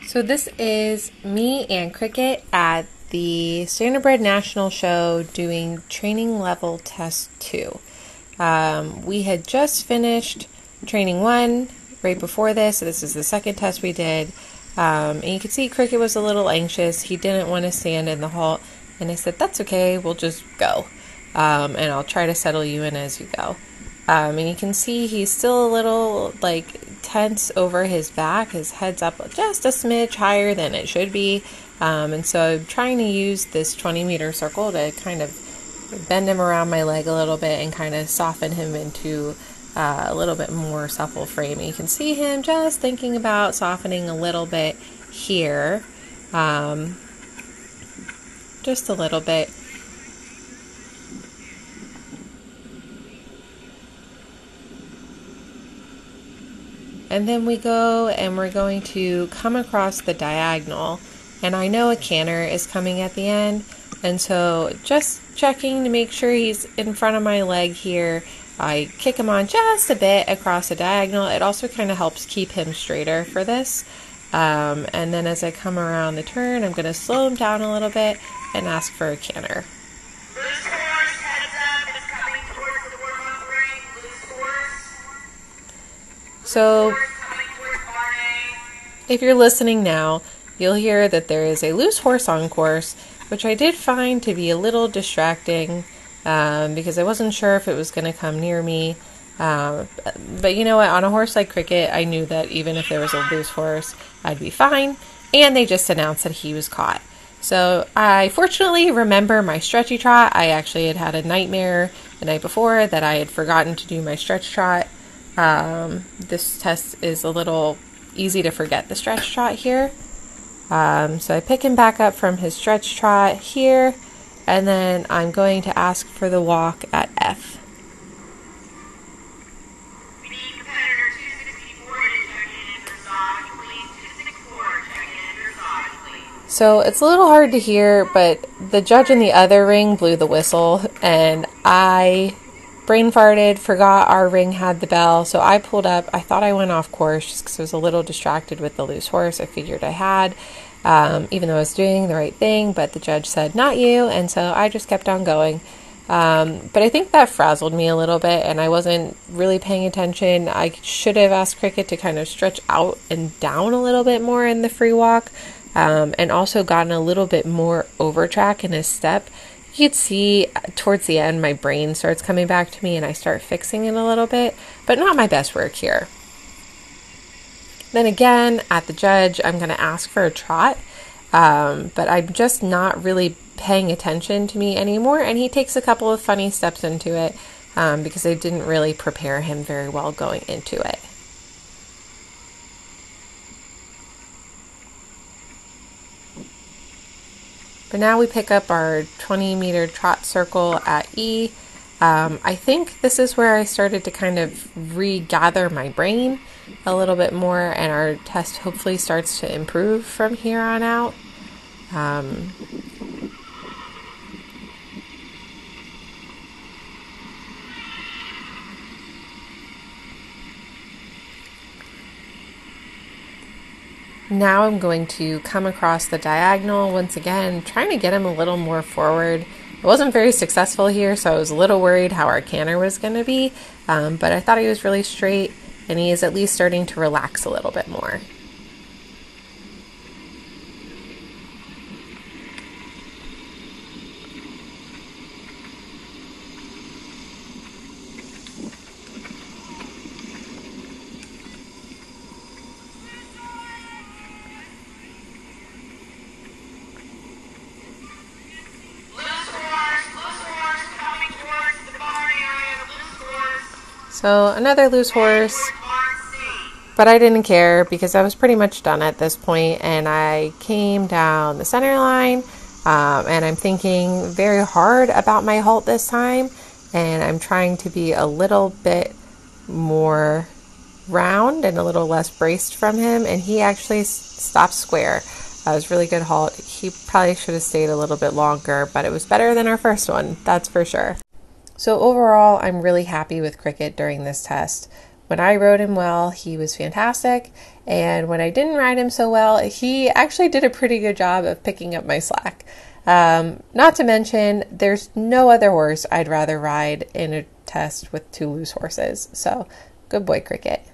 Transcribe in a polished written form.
So this is me and Cricket at the Standardbred National Show doing training level test 2. We had just finished training 1 right before this, so this is the second test we did. And you can see Cricket was a little anxious. He didn't want to stand in the halt, and I said, that's okay, we'll just go. And I'll try to settle you in as you go. And you can see he's still a little tense over his back. His head's up just a smidge higher than it should be. And so I'm trying to use this 20-meter circle to kind of bend him around my leg a little bit and kind of soften him into a little bit more supple frame. And you can see him just thinking about softening a little bit here. Just a little bit. And then we go and we're going to come across the diagonal, and I know a canter is coming at the end, and so just checking to make sure he's in front of my leg here. I kick him on just a bit across the diagonal. It also kind of helps keep him straighter for this. And then as I come around the turn, I'm going to slow him down a little bit and ask for a canter. So, if you're listening now, you'll hear that there is a loose horse on course, which I did find to be a little distracting because I wasn't sure if it was going to come near me. But you know what? On a horse like Cricket, I knew that even if there was a loose horse, I'd be fine. And they just announced that he was caught. So I fortunately remember my stretchy trot. I actually had a nightmare the night before that I had forgotten to do my stretch trot. This test is a little easy to forget the stretch trot here. So I pick him back up from his stretch trot here, and then I'm going to ask for the walk at F. So it's a little hard to hear, but the judge in the other ring blew the whistle, and I brain farted, forgot our ring had the bell, so I pulled up. I thought I went off course just because I was a little distracted with the loose horse. I figured I had, even though I was doing the right thing, but the judge said, not you, and so I just kept on going. But I think that frazzled me a little bit, and I wasn't really paying attention. I should have asked Cricket to kind of stretch out and down a little bit more in the free walk, and also gotten a little bit more over track in his step. You could see towards the end my brain starts coming back to me and I start fixing it a little bit, but not my best work here. Then again, at the judge, I'm going to ask for a trot, but I'm just not really paying attention to me anymore, and he takes a couple of funny steps into it because I didn't really prepare him very well going into it. But now we pick up our 20-meter trot circle at E. I think this is where I started to kind of regather my brain a little bit more, and our test hopefully starts to improve from here on out. Now I'm going to come across the diagonal once again, trying to get him a little more forward. I wasn't very successful here, so I was a little worried how our canter was going to be, but I thought he was really straight, and he is at least starting to relax a little bit more. So another loose horse, but I didn't care because I was pretty much done at this point, and I came down the center line, and I'm thinking very hard about my halt this time, and I'm trying to be a little bit more round and a little less braced from him, and he actually stopped square. That was really good halt. He probably should have stayed a little bit longer, but it was better than our first one, that's for sure. So overall, I'm really happy with Cricket during this test. When I rode him well, he was fantastic. And when I didn't ride him so well, he actually did a pretty good job of picking up my slack. Not to mention, there's no other horse I'd rather ride in a test with 2 loose horses. So, good boy, Cricket.